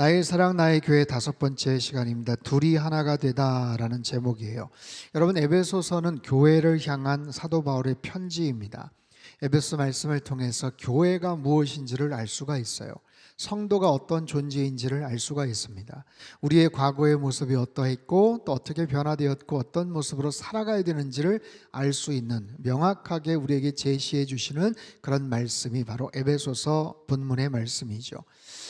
나의 사랑 나의 교회 5번째 시간입니다. 둘이 하나가 되다라는 제목이에요. 여러분, 에베소서는 교회를 향한 사도 바울의 편지입니다. 에베소 말씀을 통해서 교회가 무엇인지를 알 수가 있어요. 성도가 어떤 존재인지를 알 수가 있습니다. 우리의 과거의 모습이 어떠했고 또 어떻게 변화되었고 어떤 모습으로 살아가야 되는지를 알 수 있는, 명확하게 우리에게 제시해 주시는 그런 말씀이 바로 에베소서 본문의 말씀이죠.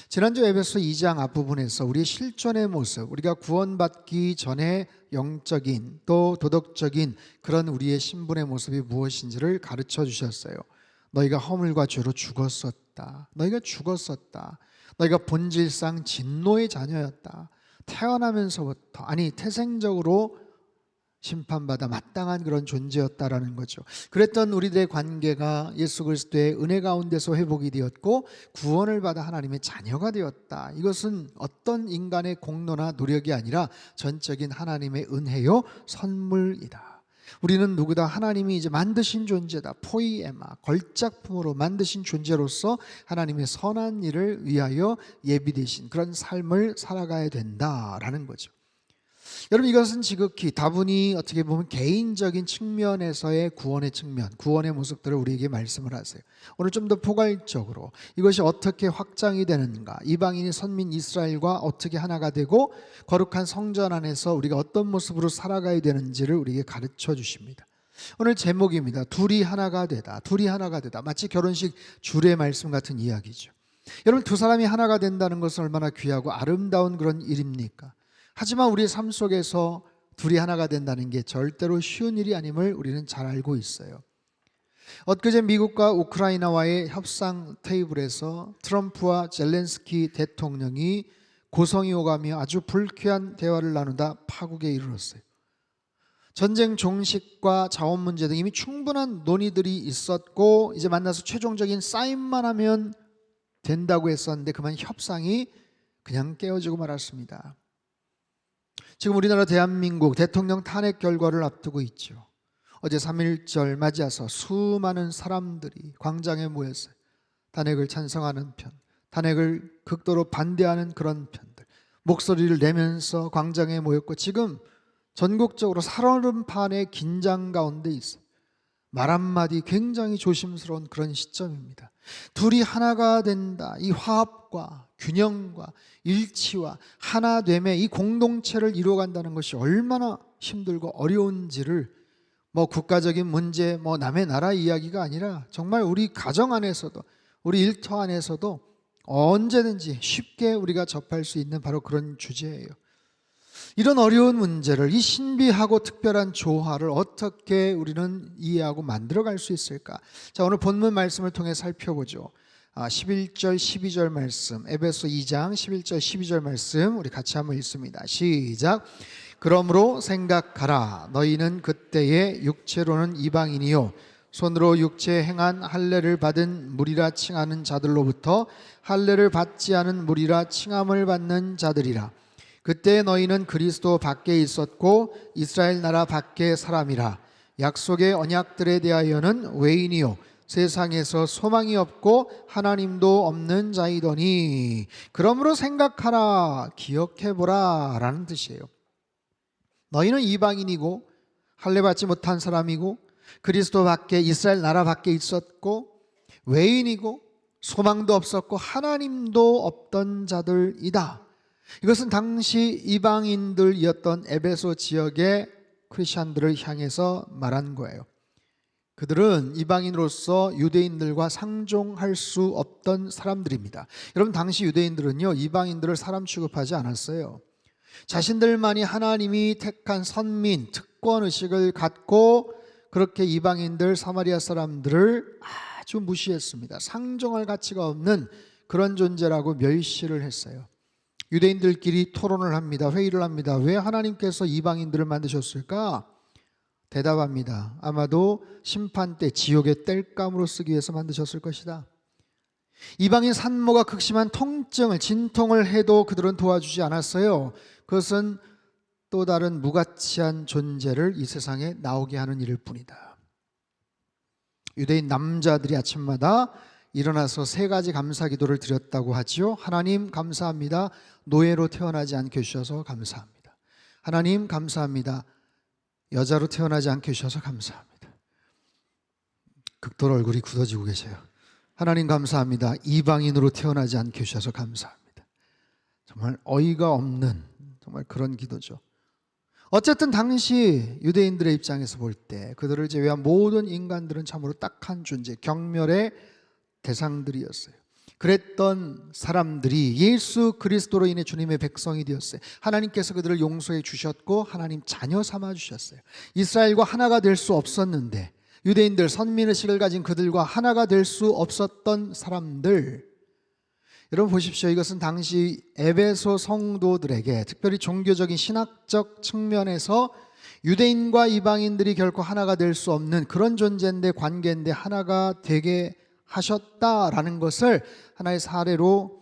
지난주 에베소 2장 앞부분에서 우리의 실존의 모습, 우리가 구원받기 전에 영적인 또 도덕적인 그런 우리의 신분의 모습이 무엇인지를 가르쳐 주셨어요. 너희가 허물과 죄로 죽었었다. 너희가 죽었었다. 너희가 본질상 진노의 자녀였다. 태어나면서부터, 태생적으로 심판받아 마땅한 그런 존재였다라는 거죠. 그랬던 우리들의 관계가 예수 그리스도의 은혜 가운데서 회복이 되었고 구원을 받아 하나님의 자녀가 되었다. 이것은 어떤 인간의 공로나 노력이 아니라 전적인 하나님의 은혜요 선물이다. 우리는 누구다 하나님이 이제 만드신 존재다. 포이에마, 걸작품으로 만드신 존재로서 하나님의 선한 일을 위하여 예비되신 그런 삶을 살아가야 된다라는 거죠. 여러분, 이것은 지극히 다분히 어떻게 보면 개인적인 측면에서의 구원의 측면, 구원의 모습들을 우리에게 말씀을 하세요. 오늘 좀 더 포괄적으로 이것이 어떻게 확장이 되는가, 이방인이 선민 이스라엘과 어떻게 하나가 되고 거룩한 성전 안에서 우리가 어떤 모습으로 살아가야 되는지를 우리에게 가르쳐 주십니다. 오늘 제목입니다. 둘이 하나가 되다. 둘이 하나가 되다. 마치 결혼식 주례 말씀 같은 이야기죠. 여러분, 두 사람이 하나가 된다는 것은 얼마나 귀하고 아름다운 그런 일입니까? 하지만 우리의 삶 속에서 둘이 하나가 된다는 게 절대로 쉬운 일이 아님을 우리는 잘 알고 있어요. 엊그제 미국과 우크라이나와의 협상 테이블에서 트럼프와 젤렌스키 대통령이 고성이 오가며 아주 불쾌한 대화를 나누다 파국에 이르렀어요. 전쟁 종식과 자원 문제 등 이미 충분한 논의들이 있었고 이제 만나서 최종적인 사인만 하면 된다고 했었는데 그만 협상이 그냥 깨어지고 말았습니다. 지금 우리나라 대한민국 대통령 탄핵 결과를 앞두고 있죠. 어제 3.1절 맞이해서 수많은 사람들이 광장에 모였어요. 탄핵을 찬성하는 편, 탄핵을 극도로 반대하는 그런 편들 목소리를 내면서 광장에 모였고 지금 전국적으로 살얼음판의 긴장 가운데 있어요. 말 한마디 굉장히 조심스러운 그런 시점입니다. 둘이 하나가 된다. 이 화합과 균형과 일치와 하나됨의 이 공동체를 이루어간다는 것이 얼마나 힘들고 어려운지를 국가적인 문제, 남의 나라 이야기가 아니라 정말 우리 가정 안에서도 우리 일터 안에서도 언제든지 쉽게 우리가 접할 수 있는 바로 그런 주제예요. 이런 어려운 문제를, 이 신비하고 특별한 조화를 어떻게 우리는 이해하고 만들어갈 수 있을까? 자, 오늘 본문 말씀을 통해 살펴보죠. 11절 12절 말씀, 에베소 2장 11절 12절 말씀 우리 같이 한번 읽습니다. 시작. 그러므로 생각하라. 너희는 그때에 육체로는 이방인이요 손으로 육체에 행한 할례를 받은 무리라 칭하는 자들로부터 할례를 받지 않은 무리라 칭함을 받는 자들이라. 그때 너희는 그리스도 밖에 있었고 이스라엘 나라 밖의 사람이라. 약속의 언약들에 대하여는 외인이요 세상에서 소망이 없고 하나님도 없는 자이더니 그러므로 생각하라, 기억해보라 라는 뜻이에요. 너희는 이방인이고 할례 받지 못한 사람이고 그리스도 밖에 이스라엘 나라 밖에 있었고 외인이고 소망도 없었고 하나님도 없던 자들이다. 이것은 당시 이방인들이었던 에베소 지역의 크리스천들을 향해서 말한 거예요. 그들은 이방인으로서 유대인들과 상종할 수 없던 사람들입니다. 여러분, 당시 유대인들은요 이방인들을 사람 취급하지 않았어요. 자신들만이 하나님이 택한 선민, 특권의식을 갖고 그렇게 이방인들, 사마리아 사람들을 아주 무시했습니다. 상종할 가치가 없는 그런 존재라고 멸시를 했어요. 유대인들끼리 토론을 합니다. 회의를 합니다. 왜 하나님께서 이방인들을 만드셨을까? 대답합니다. 아마도 심판 때 지옥의 땔감으로 쓰기 위해서 만드셨을 것이다. 이방인 산모가 극심한 통증을, 진통을 해도 그들은 도와주지 않았어요. 그것은 또 다른 무가치한 존재를 이 세상에 나오게 하는 일일 뿐이다. 유대인 남자들이 아침마다 일어나서 세 가지 감사 기도를 드렸다고 하지요. 하나님 감사합니다. 노예로 태어나지 않게 해주셔서 감사합니다. 하나님 감사합니다. 여자로 태어나지 않게 해주셔서 감사합니다. 극도로 얼굴이 굳어지고 계세요. 하나님 감사합니다. 이방인으로 태어나지 않게 해주셔서 감사합니다. 정말 어이가 없는 정말 그런 기도죠. 어쨌든 당시 유대인들의 입장에서 볼 때 그들을 제외한 모든 인간들은 참으로 딱한 존재, 경멸의 대상들이었어요. 그랬던 사람들이 예수 그리스도로 인해 주님의 백성이 되었어요. 하나님께서 그들을 용서해 주셨고 하나님 자녀 삼아 주셨어요. 이스라엘과 하나가 될 수 없었는데 유대인들, 선민의식을 가진 그들과 하나가 될 수 없었던 사람들, 여러분 보십시오. 이것은 당시 에베소 성도들에게 특별히 종교적인 신학적 측면에서 유대인과 이방인들이 결코 하나가 될 수 없는 그런 존재인데, 관계인데 하나가 되게 하셨다라는 것을 하나의 사례로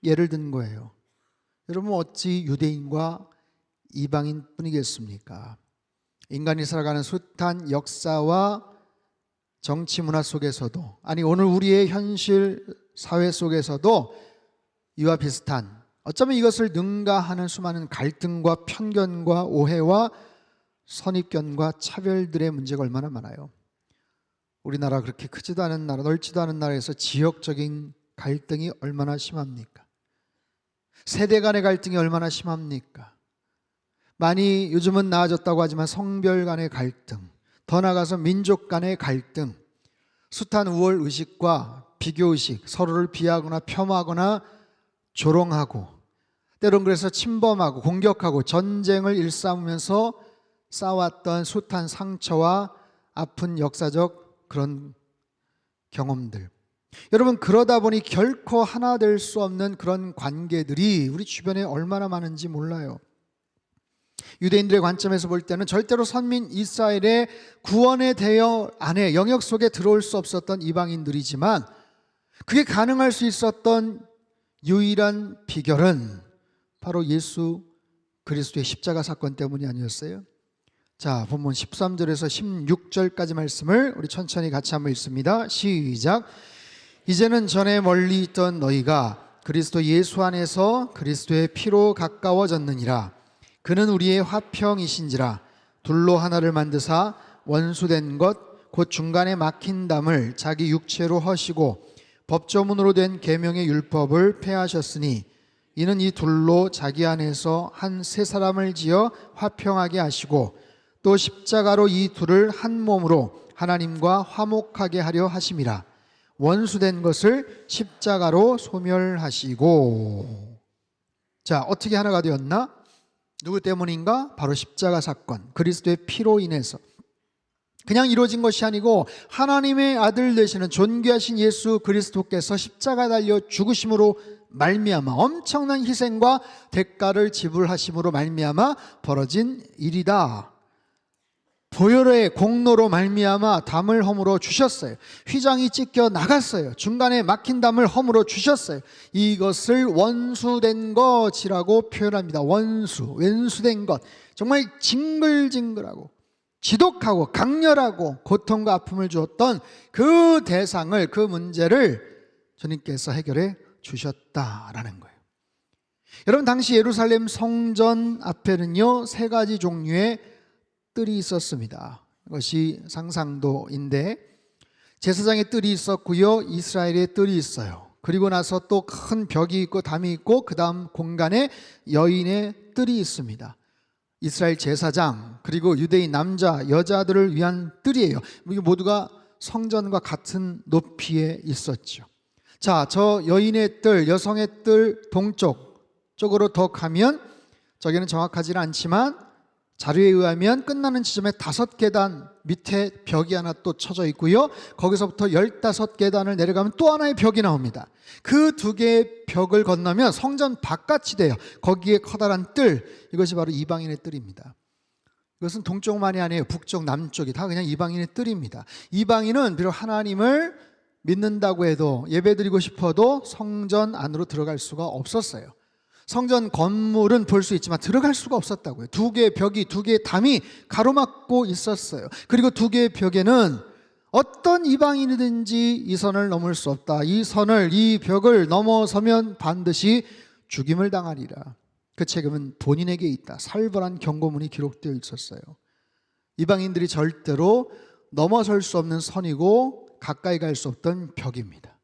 예를 든 거예요. 여러분 어찌 유대인과 이방인 뿐이겠습니까? 인간이 살아가는 숱한 역사와 정치 문화 속에서도, 아니 오늘 우리의 현실 사회 속에서도 이와 비슷한, 어쩌면 이것을 능가하는 수많은 갈등과 편견과 오해와 선입견과 차별들의 문제가 얼마나 많아요. 우리나라 그렇게 크지도 않은 나라, 넓지도 않은 나라에서 지역적인 갈등이 얼마나 심합니까? 세대 간의 갈등이 얼마나 심합니까? 많이 요즘은 나아졌다고 하지만 성별 간의 갈등, 더 나아가서 민족 간의 갈등, 숱한 우월 의식과 비교 의식, 서로를 비하거나 폄하하거나 조롱하고, 때론 그래서 침범하고 공격하고 전쟁을 일삼으면서 쌓아왔던 숱한 상처와 아픈 역사적 그런 경험들, 여러분 그러다 보니 결코 하나 될 수 없는 그런 관계들이 우리 주변에 얼마나 많은지 몰라요. 유대인들의 관점에서 볼 때는 절대로 선민 이스라엘의 구원의 대여 안에 영역 속에 들어올 수 없었던 이방인들이지만, 그게 가능할 수 있었던 유일한 비결은 바로 예수 그리스도의 십자가 사건 때문이 아니었어요? 자, 본문 13절에서 16절까지 말씀을 우리 천천히 같이 한번 읽습니다. 시작. 이제는 전에 멀리 있던 너희가 그리스도 예수 안에서 그리스도의 피로 가까워졌느니라. 그는 우리의 화평이신지라. 둘로 하나를 만드사 원수된 것 곧 중간에 막힌 담을 자기 육체로 허시고 법조문으로 된 계명의 율법을 폐하셨으니, 이는 이 둘로 자기 안에서 한 세 사람을 지어 화평하게 하시고 또 십자가로 이 둘을 한 몸으로 하나님과 화목하게 하려 하심이라. 원수된 것을 십자가로 소멸하시고. 자, 어떻게 하나가 되었나? 누구 때문인가? 바로 십자가 사건, 그리스도의 피로 인해서. 그냥 이루어진 것이 아니고 하나님의 아들 되시는 존귀하신 예수 그리스도께서 십자가 달려 죽으심으로 말미암아, 엄청난 희생과 대가를 지불하심으로 말미암아 벌어진 일이다. 보혈의 공로로 말미암아 담을 허물어 주셨어요. 휘장이 찢겨 나갔어요. 중간에 막힌 담을 허물어 주셨어요. 이것을 원수된 것이라고 표현합니다. 원수, 왼수된 것. 정말 징글징글하고 지독하고 강렬하고 고통과 아픔을 주었던 그 대상을, 그 문제를 주님께서 해결해 주셨다라는 거예요. 여러분 당시 예루살렘 성전 앞에는요 세 가지 종류의 뜰이 있었습니다. 이것이 상상도인데, 제사장의 뜰이 있었고요, 이스라엘의 뜰이 있어요. 그리고 나서 또 큰 벽이 있고 담이 있고 그 다음 공간에 여인의 뜰이 있습니다. 이스라엘 제사장 그리고 유대인 남자 여자들을 위한 뜰이에요. 이게 모두가 성전과 같은 높이에 있었죠. 자, 저 여인의 뜰, 여성의 뜰 동쪽 쪽으로 더 가면, 저기는 정확하지는 않지만 자료에 의하면 끝나는 지점에 5계단 밑에 벽이 하나 또 쳐져 있고요, 거기서부터 15계단을 내려가면 또 하나의 벽이 나옵니다. 그 2개의 벽을 건너면 성전 바깥이 돼요. 거기에 커다란 뜰, 이것이 바로 이방인의 뜰입니다. 이것은 동쪽만이 아니에요. 북쪽, 남쪽이 다 그냥 이방인의 뜰입니다. 이방인은 비록 하나님을 믿는다고 해도, 예배드리고 싶어도 성전 안으로 들어갈 수가 없었어요. 성전 건물은 볼 수 있지만 들어갈 수가 없었다고요. 2개의 벽이, 2개의 담이 가로막고 있었어요. 그리고 2개의 벽에는 어떤 이방인이든지 이 선을 넘을 수 없다. 이 선을, 이 벽을 넘어서면 반드시 죽임을 당하리라. 그 책임은 본인에게 있다. 살벌한 경고문이 기록되어 있었어요. 이방인들이 절대로 넘어설 수 없는 선이고 가까이 갈 수 없던 벽입니다.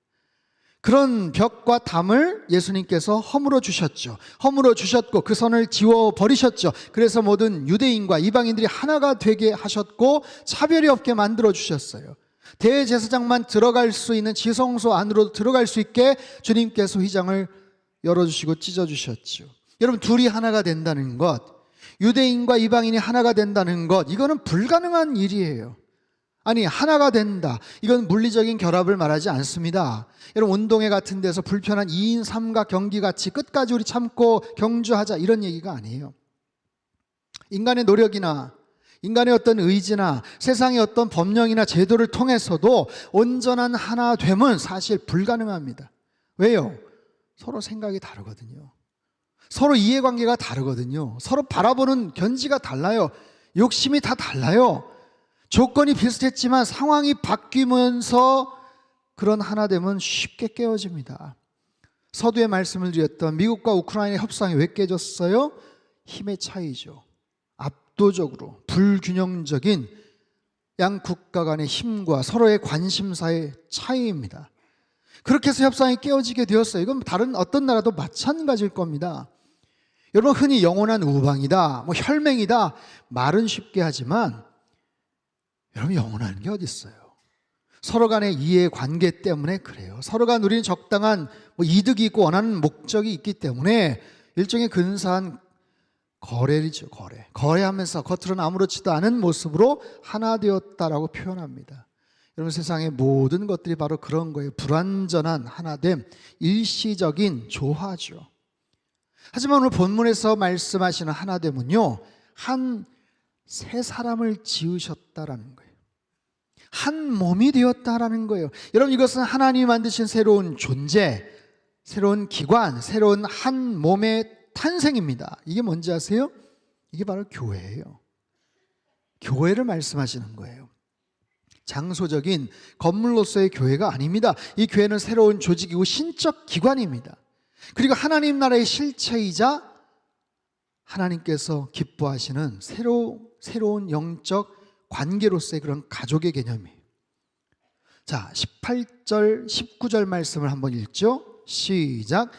그런 벽과 담을 예수님께서 허물어 주셨죠. 허물어 주셨고 그 선을 지워 버리셨죠. 그래서 모든 유대인과 이방인들이 하나가 되게 하셨고 차별이 없게 만들어 주셨어요. 대제사장만 들어갈 수 있는 지성소 안으로 들어갈 수 있게 주님께서 휘장을 열어주시고 찢어주셨죠. 여러분, 둘이 하나가 된다는 것, 유대인과 이방인이 하나가 된다는 것, 이거는 불가능한 일이에요. 아니, 하나가 된다, 이건 물리적인 결합을 말하지 않습니다. 여러분, 운동회 같은 데서 불편한 2인 3각 경기같이 끝까지 우리 참고 경주하자, 이런 얘기가 아니에요. 인간의 노력이나 인간의 어떤 의지나 세상의 어떤 법령이나 제도를 통해서도 온전한 하나됨은 사실 불가능합니다. 왜요? 서로 생각이 다르거든요. 서로 이해관계가 다르거든요. 서로 바라보는 견지가 달라요. 욕심이 다 달라요. 조건이 비슷했지만 상황이 바뀌면서 그런 하나됨은 쉽게 깨어집니다. 서두에 말씀을 드렸던 미국과 우크라이나 협상이 왜 깨졌어요? 힘의 차이죠. 압도적으로 불균형적인 양 국가 간의 힘과 서로의 관심사의 차이입니다. 그렇게 해서 협상이 깨어지게 되었어요. 이건 다른 어떤 나라도 마찬가지일 겁니다. 여러분, 흔히 영원한 우방이다, 혈맹이다 말은 쉽게 하지만 여러분, 영원한 게 어디 있어요? 서로 간의 이해관계 때문에 그래요. 서로가 누리는 적당한 이득이 있고 원하는 목적이 있기 때문에 일종의 근사한 거래이죠. 거래하면서 겉으로는 아무렇지도 않은 모습으로 하나 되었다라고 표현합니다. 여러분, 세상의 모든 것들이 바로 그런 거예요. 불완전한 하나됨, 일시적인 조화죠. 하지만 오늘 본문에서 말씀하시는 하나됨은요, 한 새 사람을 지으셨다라는 거예요. 한 몸이 되었다라는 거예요. 여러분, 이것은 하나님이 만드신 새로운 존재, 새로운 기관, 새로운 한 몸의 탄생입니다. 이게 뭔지 아세요? 이게 바로 교회예요. 교회를 말씀하시는 거예요. 장소적인 건물로서의 교회가 아닙니다. 이 교회는 새로운 조직이고 신적 기관입니다. 그리고 하나님 나라의 실체이자 하나님께서 기뻐하시는 새로운 영적 관계로서의 그런 가족의 개념이에요. 자, 18절 19절 말씀을 한번 읽죠. 시작.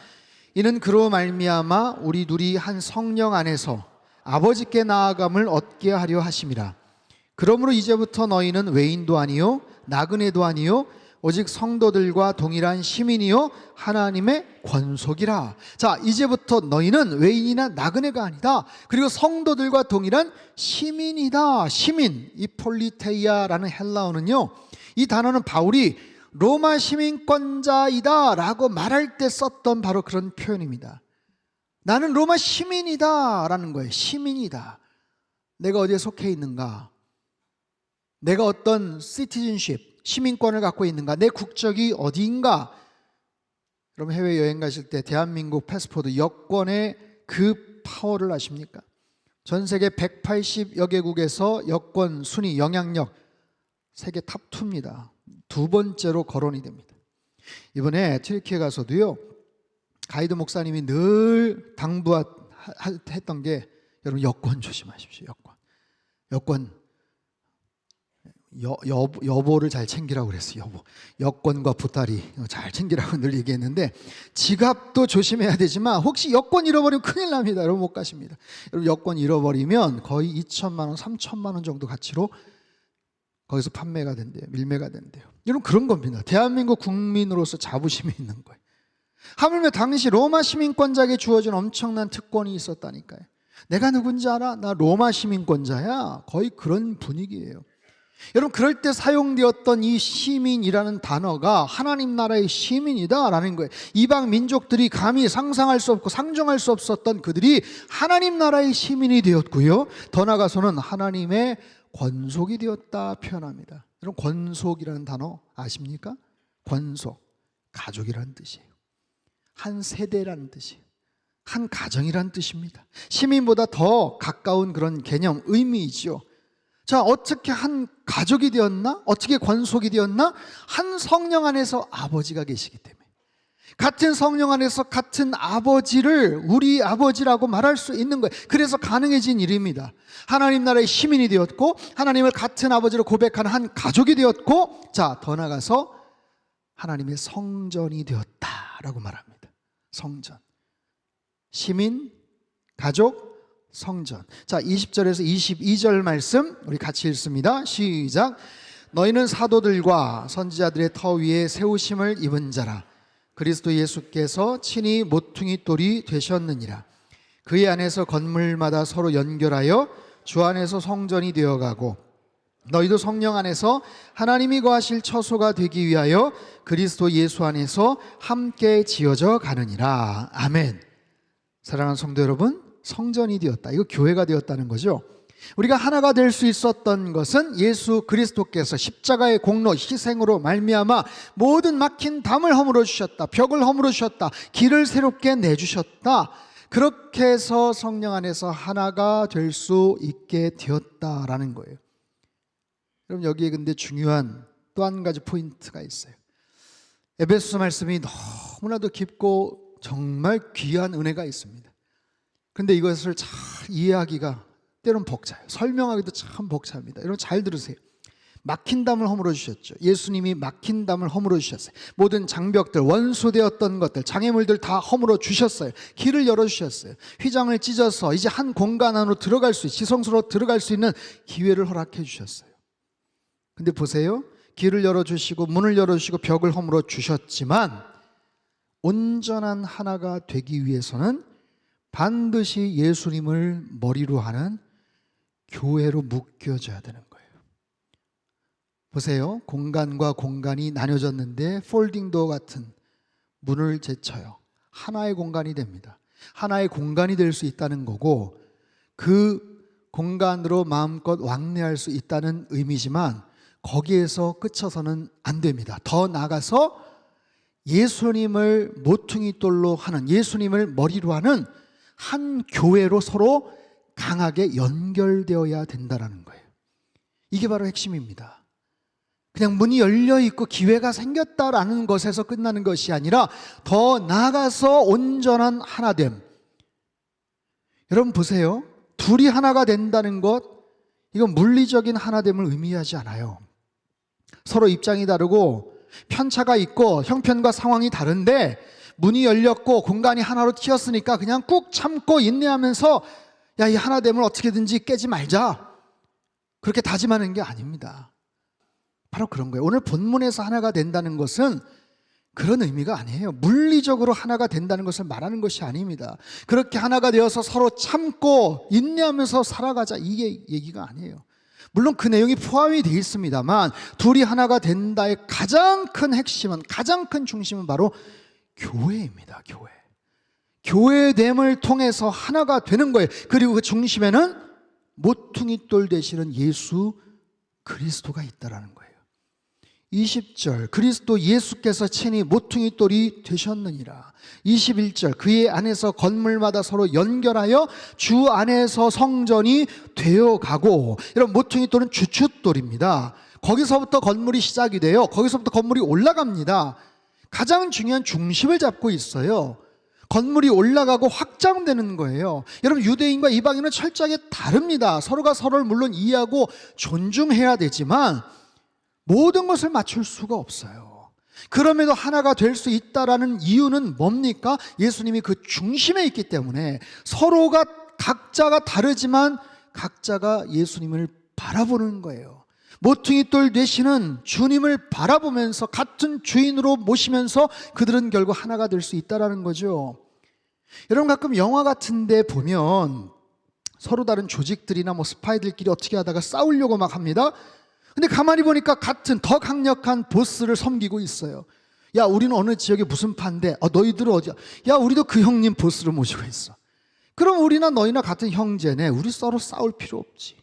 이는 그로 말미암아 우리 둘이 한 성령 안에서 아버지께 나아감을 얻게 하려 하심이라. 그러므로 이제부터 너희는 외인도 아니요 나그네도 아니요 오직 성도들과 동일한 시민이요 하나님의 권속이라. 자, 이제부터 너희는 외인이나 나그네가 아니다. 그리고 성도들과 동일한 시민이다. 시민, 이 폴리테이아라는 헬라어는요, 이 단어는 바울이 로마 시민권자이다 라고 말할 때 썼던 바로 그런 표현입니다. 나는 로마 시민이다 라는 거예요. 시민이다. 내가 어디에 속해 있는가? 내가 어떤 시티즌십, 시민권을 갖고 있는가? 내 국적이 어디인가? 여러분, 해외여행 가실 때 대한민국 패스포드 여권의 그 파워를 아십니까? 전 세계 180여 개국에서 여권 순위 영향력 세계 탑2입니다. 두 번째로 거론이 됩니다. 이번에 튀르키예 가서도요, 가이드 목사님이 늘 당부했던 게, 여러분, 여권 조심하십시오. 여권 여보를 잘 챙기라고 그랬어요. 여권과 보따리 잘 챙기라고 늘 얘기했는데, 지갑도 조심해야 되지만 혹시 여권 잃어버리면 큰일 납니다. 여러분, 못 가십니다. 여러분, 여권 잃어버리면 거의 2천만 원, 3천만 원 정도 가치로 거기서 판매가 된대요. 밀매가 된대요. 여러분, 그런 겁니다. 대한민국 국민으로서 자부심이 있는 거예요. 하물며 당시 로마 시민권자에게 주어진 엄청난 특권이 있었다니까요. 내가 누군지 알아? 나 로마 시민권자야. 거의 그런 분위기예요. 여러분, 그럴 때 사용되었던 이 시민이라는 단어가 하나님 나라의 시민이다라는 거예요. 이방 민족들이 감히 상상할 수 없고 상정할 수 없었던 그들이 하나님 나라의 시민이 되었고요, 더 나아가서는 하나님의 권속이 되었다 표현합니다. 여러분, 권속이라는 단어 아십니까? 권속, 가족이라는 뜻이에요. 한 세대라는 뜻이에요. 한 가정이라는 뜻입니다. 시민보다 더 가까운 그런 개념, 의미이죠. 자, 어떻게 한 가족이 되었나? 어떻게 권속이 되었나? 한 성령 안에서 아버지가 계시기 때문에. 같은 성령 안에서 같은 아버지를 우리 아버지라고 말할 수 있는 거예요. 그래서 가능해진 일입니다. 하나님 나라의 시민이 되었고, 하나님을 같은 아버지로 고백하는 한 가족이 되었고, 자, 더 나아가서 하나님의 성전이 되었다라고 말합니다. 성전. 시민, 가족, 성전. 자, 20절에서 22절 말씀 우리 같이 읽습니다. 시작. 너희는 사도들과 선지자들의 터 위에 세우심을 입은 자라. 그리스도 예수께서 친히 모퉁이 돌이 되셨느니라. 그의 안에서 건물마다 서로 연결하여 주 안에서 성전이 되어가고, 너희도 성령 안에서 하나님이 거하실 처소가 되기 위하여 그리스도 예수 안에서 함께 지어져 가느니라. 아멘. 사랑하는 성도 여러분, 성전이 되었다. 이거 교회가 되었다는 거죠. 우리가 하나가 될 수 있었던 것은 예수 그리스도께서 십자가의 공로 희생으로 말미암아 모든 막힌 담을 허물어 주셨다. 벽을 허물어 주셨다. 길을 새롭게 내주셨다. 그렇게 해서 성령 안에서 하나가 될 수 있게 되었다라는 거예요. 여러분, 여기에 근데 중요한 또 한 가지 포인트가 있어요. 에베소 말씀이 너무나도 깊고 정말 귀한 은혜가 있습니다. 근데 이것을 잘 이해하기가 때론 벅차요. 설명하기도 참 벅찹니다. 여러분 잘 들으세요. 막힌 담을 허물어 주셨죠. 예수님이 막힌 담을 허물어 주셨어요. 모든 장벽들, 원수되었던 것들, 장애물들 다 허물어 주셨어요. 길을 열어 주셨어요. 휘장을 찢어서 이제 한 공간 안으로 들어갈 수, 지성소로 들어갈 수 있는 기회를 허락해 주셨어요. 근데 보세요. 길을 열어 주시고 문을 열어 주시고 벽을 허물어 주셨지만 온전한 하나가 되기 위해서는 반드시 예수님을 머리로 하는 교회로 묶여져야 되는 거예요. 보세요. 공간과 공간이 나뉘어졌는데 폴딩도어 같은 문을 제쳐요. 하나의 공간이 됩니다. 하나의 공간이 될 수 있다는 거고, 그 공간으로 마음껏 왕래할 수 있다는 의미지만 거기에서 그쳐서는 안 됩니다. 더 나아가서 예수님을 모퉁이 돌로 하는, 예수님을 머리로 하는 한 교회로 서로 강하게 연결되어야 된다는 거예요. 이게 바로 핵심입니다. 그냥 문이 열려 있고 기회가 생겼다라는 것에서 끝나는 것이 아니라 더 나아가서 온전한 하나됨. 여러분 보세요. 둘이 하나가 된다는 것, 이건 물리적인 하나됨을 의미하지 않아요. 서로 입장이 다르고 편차가 있고 형편과 상황이 다른데 문이 열렸고 공간이 하나로 튀었으니까 그냥 꾹 참고 인내하면서 야, 이 하나됨을 어떻게든지 깨지 말자, 그렇게 다짐하는 게 아닙니다. 바로 그런 거예요. 오늘 본문에서 하나가 된다는 것은 그런 의미가 아니에요. 물리적으로 하나가 된다는 것을 말하는 것이 아닙니다. 그렇게 하나가 되어서 서로 참고 인내하면서 살아가자, 이게 얘기가 아니에요. 물론 그 내용이 포함이 되어 있습니다만 둘이 하나가 된다의 가장 큰 핵심은, 가장 큰 중심은 바로 교회입니다. 교회. 교회됨을 통해서 하나가 되는 거예요. 그리고 그 중심에는 모퉁이 돌 되시는 예수 그리스도가 있다라는 거예요. 20절, 그리스도 예수께서 친히 모퉁이 돌이 되셨느니라. 21절, 그의 안에서 건물마다 서로 연결하여 주 안에서 성전이 되어가고. 여러분, 모퉁이 돌은 주춧돌입니다. 거기서부터 건물이 시작이 돼요. 거기서부터 건물이 올라갑니다. 가장 중요한 중심을 잡고 있어요. 건물이 올라가고 확장되는 거예요. 여러분, 유대인과 이방인은 철저하게 다릅니다. 서로가 서로를 물론 이해하고 존중해야 되지만 모든 것을 맞출 수가 없어요. 그럼에도 하나가 될 수 있다라는 이유는 뭡니까? 예수님이 그 중심에 있기 때문에. 서로가 각자가 다르지만 각자가 예수님을 바라보는 거예요. 모퉁이 돌 되시는 주님을 바라보면서 같은 주인으로 모시면서 그들은 결국 하나가 될 수 있다는 거죠. 여러분, 가끔 영화 같은 데 보면 서로 다른 조직들이나 스파이들끼리 어떻게 하다가 싸우려고 막 합니다. 근데 가만히 보니까 같은 더 강력한 보스를 섬기고 있어요. 야, 우리는 어느 지역에 무슨 파인데, 너희들은 어디야? 야, 우리도 그 형님 보스를 모시고 있어. 그럼 우리나 너희나 같은 형제네. 우리 서로 싸울 필요 없지.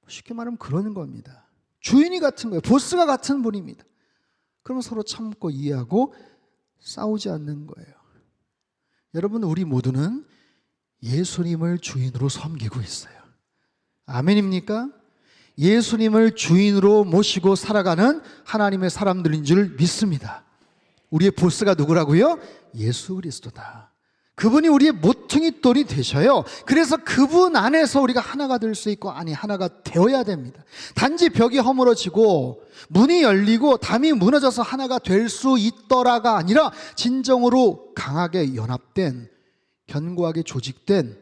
쉽게 말하면 그러는 겁니다. 주인이 같은 거예요. 보스가 같은 분입니다. 그러면 서로 참고 이해하고 싸우지 않는 거예요. 여러분, 우리 모두는 예수님을 주인으로 섬기고 있어요. 아멘입니까? 예수님을 주인으로 모시고 살아가는 하나님의 사람들인 줄 믿습니다. 우리의 보스가 누구라고요? 예수 그리스도다. 그분이 우리의 모퉁이 돌이 되셔요. 그래서 그분 안에서 우리가 하나가 될 수 있고, 아니 하나가 되어야 됩니다. 단지 벽이 허물어지고 문이 열리고 담이 무너져서 하나가 될 수 있더라가 아니라 진정으로 강하게 연합된, 견고하게 조직된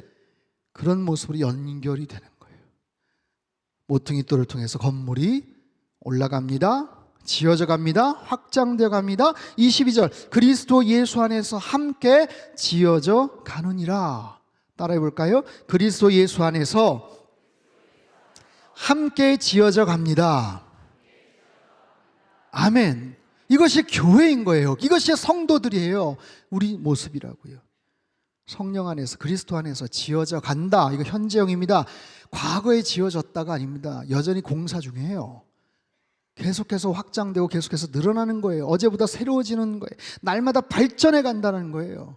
그런 모습으로 연결이 되는 거예요. 모퉁이 돌을 통해서 건물이 올라갑니다. 지어져 갑니다. 확장되어 갑니다. 22절, 그리스도 예수 안에서 함께 지어져 가느니라. 따라해 볼까요? 그리스도 예수 안에서 함께 지어져 갑니다. 아멘. 이것이 교회인 거예요. 이것이 성도들이에요. 우리 모습이라고요. 성령 안에서, 그리스도 안에서 지어져 간다. 이거 현재형입니다. 과거에 지어졌다가 아닙니다. 여전히 공사 중이에요. 계속해서 확장되고 계속해서 늘어나는 거예요. 어제보다 새로워지는 거예요. 날마다 발전해 간다는 거예요.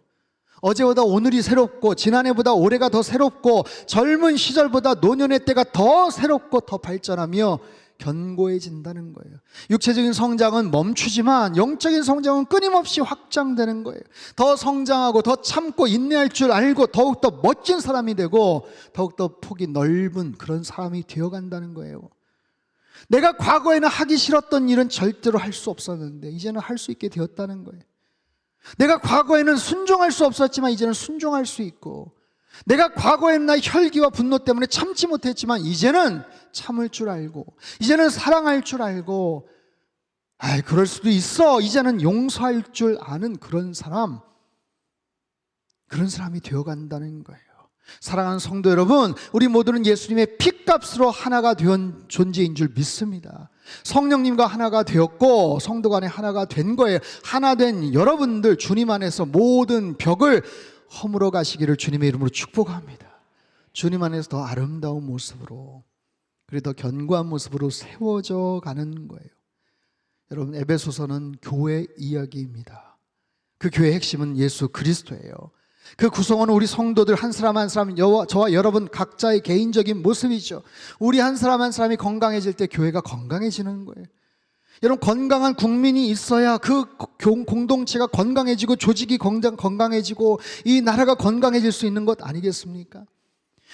어제보다 오늘이 새롭고, 지난해보다 올해가 더 새롭고, 젊은 시절보다 노년의 때가 더 새롭고 더 발전하며 견고해진다는 거예요. 육체적인 성장은 멈추지만 영적인 성장은 끊임없이 확장되는 거예요. 더 성장하고 더 참고 인내할 줄 알고 더욱더 멋진 사람이 되고 더욱더 폭이 넓은 그런 사람이 되어간다는 거예요. 내가 과거에는 하기 싫었던 일은 절대로 할 수 없었는데 이제는 할 수 있게 되었다는 거예요. 내가 과거에는 순종할 수 없었지만 이제는 순종할 수 있고, 내가 과거에는 나의 혈기와 분노 때문에 참지 못했지만 이제는 참을 줄 알고, 이제는 사랑할 줄 알고, 그럴 수도 있어, 이제는 용서할 줄 아는 그런 사람이 되어간다는 거예요. 사랑하는 성도 여러분, 우리 모두는 예수님의 피값으로 하나가 된 존재인 줄 믿습니다. 성령님과 하나가 되었고 성도 간에 하나가 된 거예요. 하나 된 여러분들, 주님 안에서 모든 벽을 허물어 가시기를 주님의 이름으로 축복합니다. 주님 안에서 더 아름다운 모습으로, 그리고 더 견고한 모습으로 세워져 가는 거예요. 여러분, 에베소서는 교회 이야기입니다. 그 교회의 핵심은 예수 그리스도예요. 그 구성원은 우리 성도들 한 사람 한 사람, 저와 여러분 각자의 개인적인 모습이죠. 우리 한 사람 한 사람이 건강해질 때 교회가 건강해지는 거예요. 여러분, 건강한 국민이 있어야 그 공동체가 건강해지고 조직이 건강해지고 이 나라가 건강해질 수 있는 것 아니겠습니까?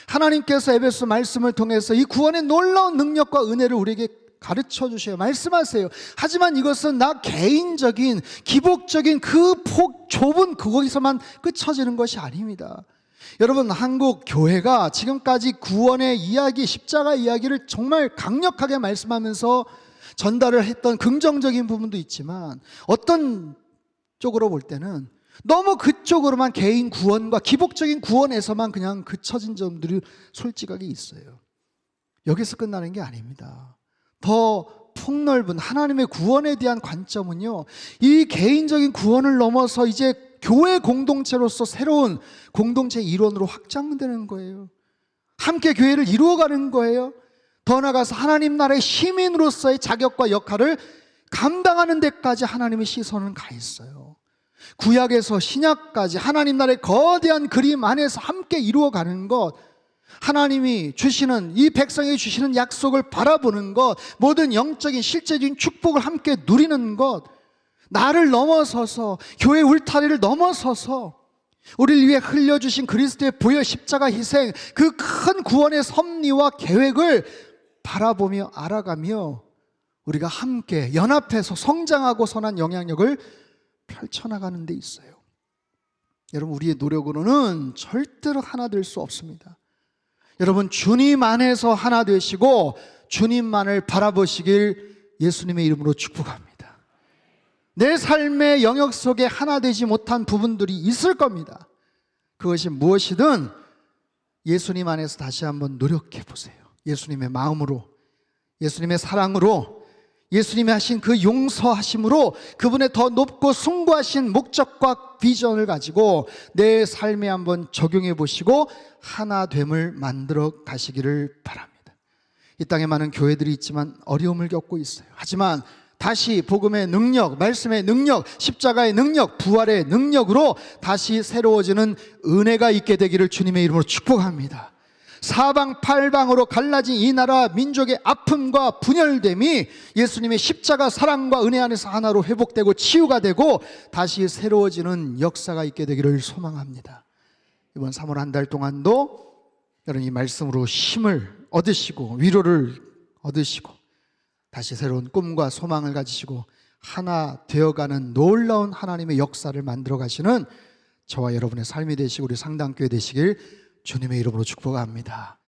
하나님께서 에베소 말씀을 통해서 이 구원의 놀라운 능력과 은혜를 우리에게 가르쳐 주셔요. 말씀하세요. 하지만 이것은 나 개인적인 기복적인 그 폭 좁은 그거기서만 끝쳐지는 것이 아닙니다. 여러분, 한국 교회가 지금까지 구원의 이야기, 십자가 이야기를 정말 강력하게 말씀하면서 전달을 했던 긍정적인 부분도 있지만, 어떤 쪽으로 볼 때는 너무 그쪽으로만 개인 구원과 기복적인 구원에서만 그냥 그쳐진 점들이 솔직하게 있어요. 여기서 끝나는 게 아닙니다. 더 폭넓은 하나님의 구원에 대한 관점은요, 이 개인적인 구원을 넘어서 이제 교회 공동체로서 새로운 공동체 일원으로 확장되는 거예요. 함께 교회를 이루어가는 거예요. 더 나아가서 하나님 나라의 시민으로서의 자격과 역할을 감당하는 데까지 하나님의 시선은 가 있어요. 구약에서 신약까지 하나님 나라의 거대한 그림 안에서 함께 이루어가는 것, 하나님이 주시는, 이 백성에게 주시는 약속을 바라보는 것, 모든 영적인 실제적인 축복을 함께 누리는 것, 나를 넘어서서 교회 울타리를 넘어서서 우리를 위해 흘려주신 그리스도의 보혈 십자가 희생, 그 큰 구원의 섭리와 계획을 바라보며 알아가며 우리가 함께 연합해서 성장하고 선한 영향력을 펼쳐나가는 데 있어요. 여러분, 우리의 노력으로는 절대로 하나 될 수 없습니다. 여러분, 주님 안에서 하나 되시고 주님만을 바라보시길 예수님의 이름으로 축복합니다. 내 삶의 영역 속에 하나 되지 못한 부분들이 있을 겁니다. 그것이 무엇이든 예수님 안에서 다시 한번 노력해 보세요. 예수님의 마음으로, 예수님의 사랑으로, 예수님이 하신 그 용서하심으로 그분의 더 높고 숭고하신 목적과 비전을 가지고 내 삶에 한번 적용해 보시고 하나됨을 만들어 가시기를 바랍니다. 이 땅에 많은 교회들이 있지만 어려움을 겪고 있어요. 하지만 다시 복음의 능력, 말씀의 능력, 십자가의 능력, 부활의 능력으로 다시 새로워지는 은혜가 있게 되기를 주님의 이름으로 축복합니다. 사방팔방으로 갈라진 이 나라 민족의 아픔과 분열됨이 예수님의 십자가 사랑과 은혜 안에서 하나로 회복되고 치유가 되고 다시 새로워지는 역사가 있게 되기를 소망합니다. 이번 3월 한 달 동안도 여러분 이 말씀으로 힘을 얻으시고 위로를 얻으시고 다시 새로운 꿈과 소망을 가지시고 하나 되어가는 놀라운 하나님의 역사를 만들어 가시는 저와 여러분의 삶이 되시고 우리 상당교회 되시길 주님의 이름으로 축복합니다.